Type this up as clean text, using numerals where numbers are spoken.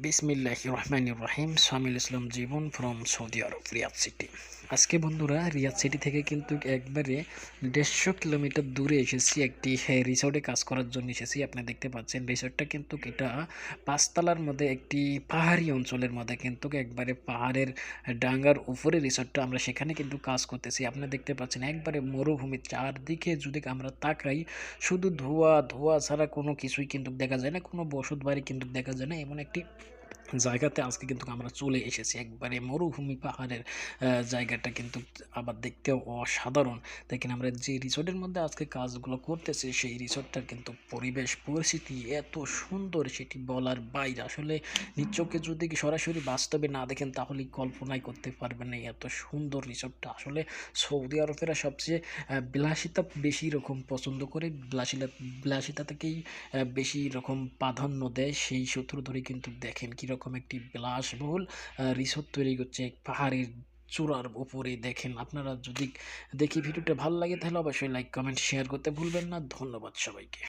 বিসমিল্লাহির রহমানির রহিম। Shamil Islam Jibon from Saudi Arab, Riyadh city. আজকে বন্ধুরা রিয়াদ সিটি থেকে কিন্তু একবারে 150 কিলোমিটার দূরে এসেছি, একটি রিসোর্টে কাজ করার জন্য এসেছি। আপনি দেখতে পাচ্ছেন রিসোর্টটা কিন্তু এটা পাঁচতলার মধ্যে একটি পাহাড়ি অঞ্চলের মধ্যে, কিন্তু একবারে পাহাড়ের ডাঙ্গার উপরে রিসোর্টটা। আমরা সেখানে কিন্তু কাজ করতেছি। আপনি দেখতে পাচ্ছেন একবারে মরুভূমি, চারদিকে যদি আমরা তাকাই শুধু ধোঁয়া ধোঁয়া ছাড়া কোনো কিছুই কিন্তু দেখা যায় না, কোনো বসত বাড়ি কিন্তু দেখা যায় না। এমন একটি জায়গাতে আজকে কিন্তু আমরা চলে এসেছি, একবারে মরুভূমি পাহাড়ের জায়গাটা কিন্তু আবার দেখতেও অসাধারণ। দেখেন আমরা যে রিসোর্টের মধ্যে আজকে কাজগুলো করতেছি, সেই রিসোর্টটার কিন্তু পরিবেশ পরিস্থিতি এত সুন্দর, সেটি বলার বাইরে। আসলে নিজ চোখে যদি সরাসরি বাস্তবে না দেখেন তাহলে কল্পনাই করতে পারবেন না এত সুন্দর রিসোর্টটা। আসলে সৌদি আরবেরা সবচেয়ে বিলাসিতা বেশি রকম পছন্দ করে, বিলাসিতা থেকেই বেশি রকম প্রাধান্য দেয়। সেই সূত্র ধরে কিন্তু দেখেন কীরকম একটি বিলাসবহুল রিসোর্ট তৈরি করছে পাহাড়ের চূড়ার উপরে। দেখেন আপনারা যদি দেখি ভিডিওটা ভালো লাগে তাহলে অবশ্যই লাইক কমেন্ট শেয়ার করতে ভুলবেন না। ধন্যবাদ সবাইকে।